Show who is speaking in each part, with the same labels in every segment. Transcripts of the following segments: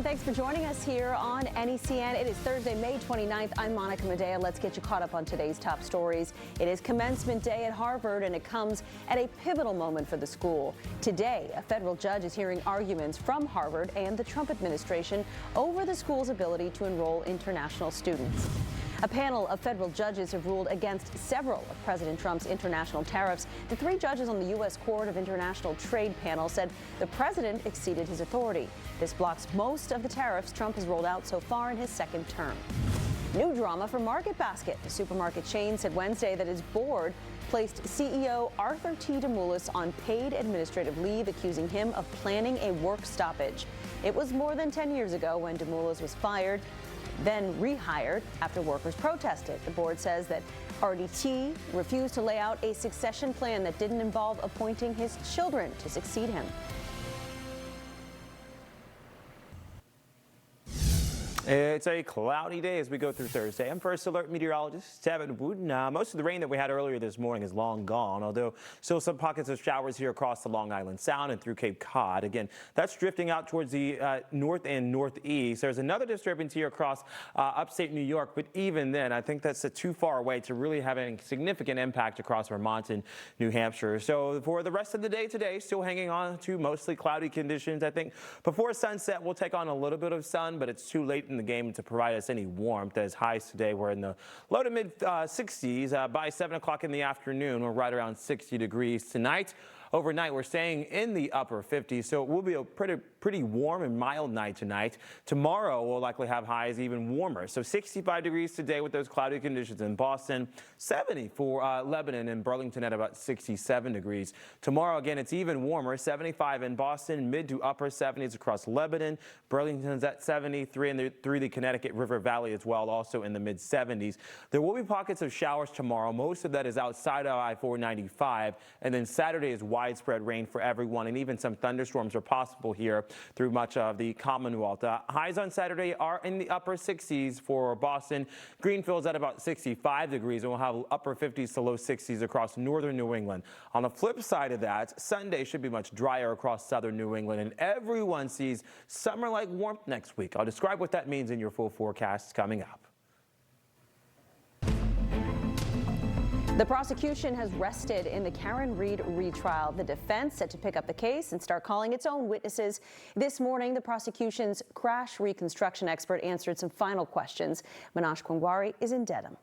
Speaker 1: everyone. Thanks for joining us here on NECN. It is Thursday, May 29th. I'm Monica Medea. Let's get you caught up on today's top stories. It is commencement day at Harvard, and it comes at a pivotal moment for the school. Today, a federal judge is hearing arguments from Harvard and the Trump administration over the school's ability to enroll international students. A panel of federal judges have ruled against several of President Trump's international tariffs. The three judges on the U.S. Court of International Trade panel said the president exceeded his authority. This blocks most of the tariffs Trump has rolled out so far in his second term. New drama for Market Basket. The supermarket chain said Wednesday that its board placed CEO Arthur T. Demoulas on paid administrative leave, accusing him of planning a work stoppage. It was more than 10 years ago when Demoulas was fired, then rehired after workers protested. The board says that RDT refused to lay out a succession plan that didn't involve appointing his children to succeed him.
Speaker 2: It's a cloudy day as we go through Thursday. I'm First Alert meteorologist Tabitha Wooten. Most of the rain that we had earlier this morning is long gone, although still some pockets of showers here across the Long Island Sound and through Cape Cod. Again, that's drifting out towards the north and northeast. There's another disturbance here across upstate New York, but even then, I think that's too far away to really have any significant impact across Vermont and New Hampshire. So for the rest of the day today, still hanging on to mostly cloudy conditions. I think before sunset, we'll take on a little bit of sun, but it's too late in the game to provide us any warmth. As highs today were in the low to mid 60s. By 7 o'clock in the afternoon, we're right around 60 degrees. Tonight, overnight, we're staying in the upper 50s, so it will be a pretty warm and mild night tonight. Tomorrow, we'll likely have highs even warmer. So 65 degrees today with those cloudy conditions in Boston, 70 for Lebanon and Burlington at about 67 degrees. Tomorrow, again, it's even warmer, 75 in Boston, mid to upper 70s across Lebanon. Burlington's at 73 and through the Connecticut River Valley as well, also in the mid 70s. There will be pockets of showers tomorrow. Most of that is outside of I-495, and then Saturday is widespread rain for everyone, and even some thunderstorms are possible here through much of the Commonwealth. Highs on Saturday are in the upper 60s for Boston. Greenfield's at about 65 degrees, and we'll have upper 50s to low 60s across northern New England. On the flip side of that, Sunday should be much drier across southern New England, and everyone sees summer-like warmth next week. I'll describe what that means in your full forecast coming up.
Speaker 1: The prosecution has rested in the Karen Reed retrial. The defense set to pick up the case and start calling its own witnesses. This morning, the prosecution's crash reconstruction expert answered some final questions. Manash Kwangwari is in Dedham.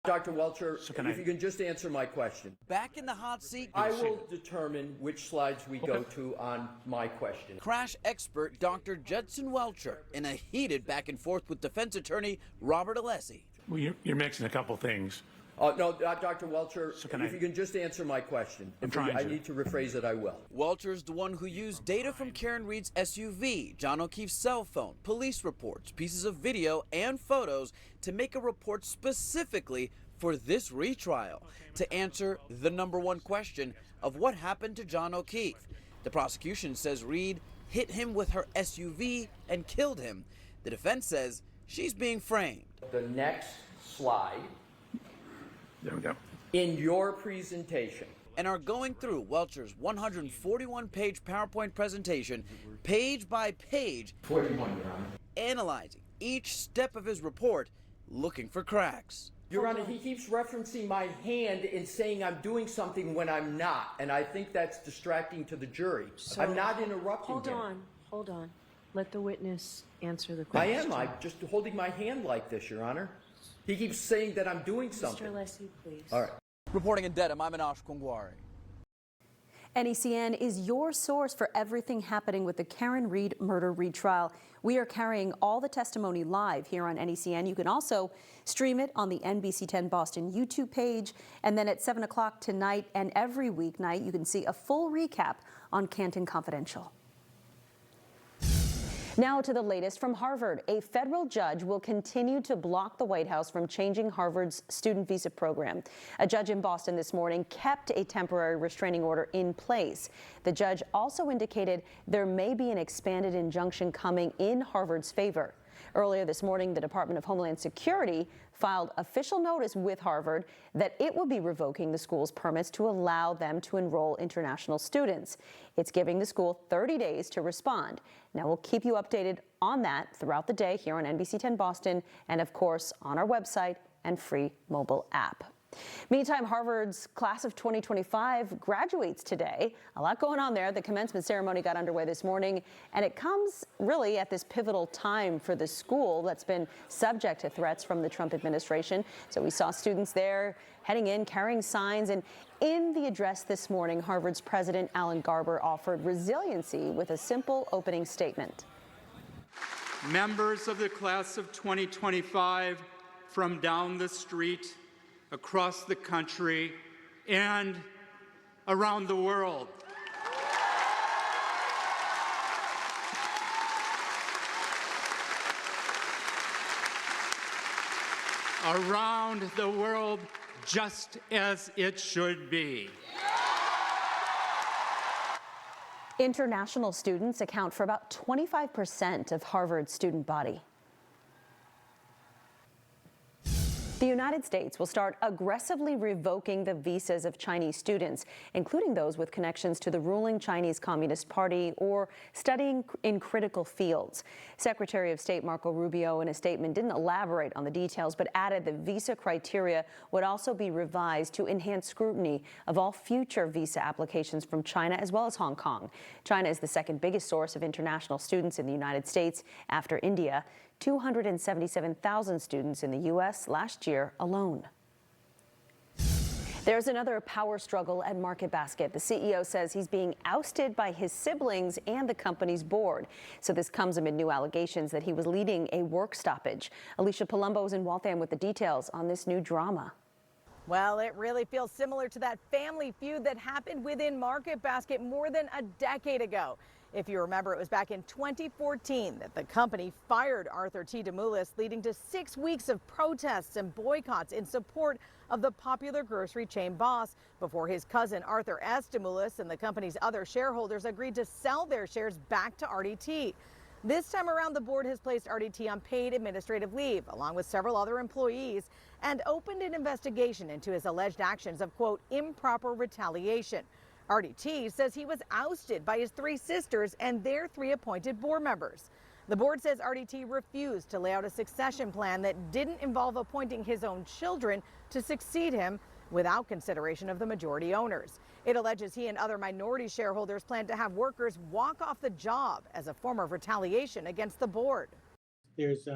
Speaker 3: Dr. Welcher, if you can just answer my question.
Speaker 4: Back in the hot seat.
Speaker 3: I will determine which slides we go to on my question.
Speaker 4: Crash expert Dr. Judson Welcher in a heated back and forth with defense attorney Robert Alessi.
Speaker 5: Well, you're mixing a couple things.
Speaker 3: No, Dr. Welcher, if you can just answer my question. If I need to rephrase it, I will.
Speaker 4: Welcher's the one who used data from Karen Reed's SUV, John O'Keefe's cell phone, police reports, pieces of video, and photos to make a report specifically for this retrial to answer the #1 question of what happened to John O'Keefe. The prosecution says Reed hit him with her SUV and killed him. The defense says she's being framed.
Speaker 3: The next slide.
Speaker 5: There we go.
Speaker 3: In your presentation.
Speaker 4: And are going through Welcher's 141-page PowerPoint presentation, page by page,
Speaker 3: 41, Your Honor.
Speaker 4: analyzing each step of his report, looking for cracks.
Speaker 3: Your Honor, he keeps referencing my hand and saying I'm doing something when I'm not, and I think that's distracting to the jury. So, I'm not interrupting him.
Speaker 6: Hold on. Let the witness answer the question.
Speaker 3: I'm just holding my hand like this, Your Honor. He keeps saying that I'm doing something.
Speaker 6: Mr. Alessi, please.
Speaker 3: All right.
Speaker 4: Reporting in Dedham, I'm Manash Kwangwari.
Speaker 1: NECN is your source for everything happening with the Karen Reed murder retrial. We are carrying all the testimony live here on NECN. You can also stream it on the NBC 10 Boston YouTube page. And then at 7 o'clock tonight and every weeknight, you can see a full recap on Canton Confidential. Now to the latest from Harvard. A federal judge will continue to block the White House from changing Harvard's student visa program. A judge in Boston this morning kept a temporary restraining order in place. The judge also indicated there may be an expanded injunction coming in Harvard's favor. Earlier this morning, the Department of Homeland Security filed official notice with Harvard that it will be revoking the school's permits to allow them to enroll international students. It's giving the school 30 days to respond. Now, we'll keep you updated on that throughout the day here on NBC 10 Boston and, of course, on our website and free mobile app. Meantime, Harvard's class of 2025 graduates today. A lot going on there. The commencement ceremony got underway this morning, and it comes really at this pivotal time for the school that's been subject to threats from the Trump administration. So we saw students there heading in, carrying signs, and in the address this morning, Harvard's president, Alan Garber, offered resiliency with a simple opening statement.
Speaker 7: Members of the class of 2025 from down the street, across the country, and around the world. Around the world, just as it should be.
Speaker 1: International students account for about 25% of Harvard's student body. The United States will start aggressively revoking the visas of Chinese students, including those with connections to the ruling Chinese Communist Party or studying in critical fields. Secretary of State Marco Rubio, in a statement, didn't elaborate on the details, but added the visa criteria would also be revised to enhance scrutiny of all future visa applications from China as well as Hong Kong. China is the second biggest source of international students in the United States after India. 277,000 students in the U.S. last year alone. There's another power struggle at Market Basket. The CEO says he's being ousted by his siblings and the company's board. So this comes amid new allegations that he was leading a work stoppage. Alicia Palumbo is in Waltham with the details on this new drama.
Speaker 8: Well, it really feels similar to that family feud that happened within Market Basket more than a decade ago. If you remember, it was back in 2014 that the company fired Arthur T. DeMoulis, leading to 6 weeks of protests and boycotts in support of the popular grocery chain boss before his cousin Arthur S. DeMoulis and the company's other shareholders agreed to sell their shares back to RDT. This time around, the board has placed RDT on paid administrative leave, along with several other employees, and opened an investigation into his alleged actions of, quote, improper retaliation. RDT says he was ousted by his 3 sisters and their 3 appointed board members. The board says RDT refused to lay out a succession plan that didn't involve appointing his own children to succeed him without consideration of the majority owners. It alleges he and other minority shareholders plan to have workers walk off the job as a form of retaliation against the board.
Speaker 9: There's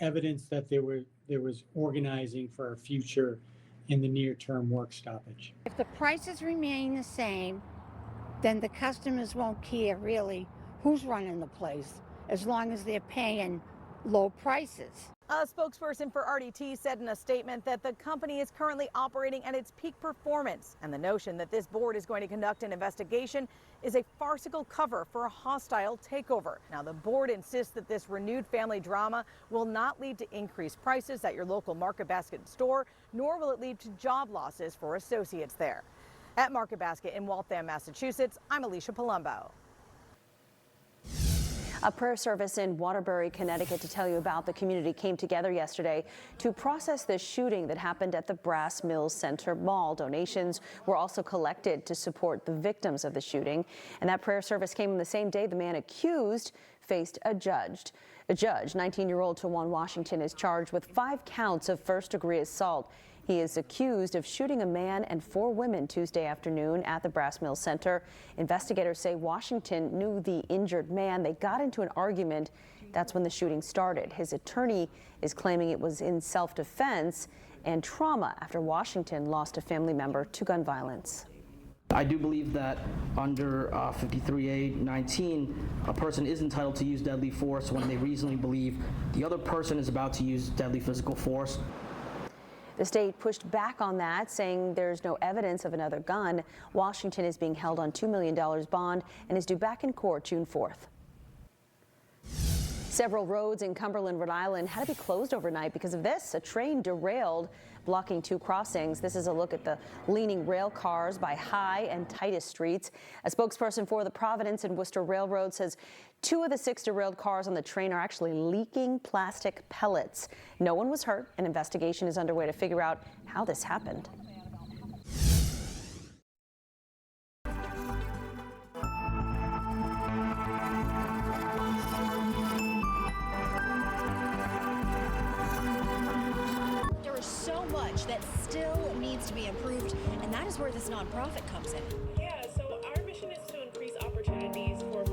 Speaker 9: evidence that there was organizing for a future in the near-term work stoppage.
Speaker 10: If the prices remain the same, then the customers won't care really who's running the place, as long as they're paying low prices.
Speaker 8: A spokesperson for RDT said in a statement that the company is currently operating at its peak performance, and the notion that this board is going to conduct an investigation is a farcical cover for a hostile takeover. Now, the board insists that this renewed family drama will not lead to increased prices at your local Market Basket store, nor will it lead to job losses for associates there. At Market Basket in Waltham, Massachusetts, I'm Alicia Palumbo.
Speaker 1: A prayer service in Waterbury, Connecticut, to tell you about the community came together yesterday to process the shooting that happened at the Brass Mills Center Mall. Donations were also collected to support the victims of the shooting. And that prayer service came on the same day the man accused faced a judge. 19-year-old Tawan Washington, is charged with 5 counts of first-degree assault. He is accused of shooting a man and 4 women Tuesday afternoon at the Brass Mills Center. Investigators say Washington knew the injured man. They got into an argument. That's when the shooting started. His attorney is claiming it was in self-defense and trauma after Washington lost a family member to gun violence.
Speaker 11: I do believe that under 53A-19, a person is entitled to use deadly force when they reasonably believe the other person is about to use deadly physical force.
Speaker 1: The state pushed back on that, saying there's no evidence of another gun. Washington is being held on $2 million bond and is due back in court June 4th. Several roads in Cumberland, Rhode Island had to be closed overnight because of this. A train derailed blocking 2 crossings. This is a look at the leaning rail cars by High and Titus Streets. A spokesperson for the Providence and Worcester Railroad says 2 of the 6 derailed cars on the train are actually leaking plastic pellets. No one was hurt. An investigation is underway to figure out how this happened.
Speaker 12: There is so much that still needs to be improved, and that is where this nonprofit comes in.
Speaker 13: Yeah, so our mission is to increase opportunities for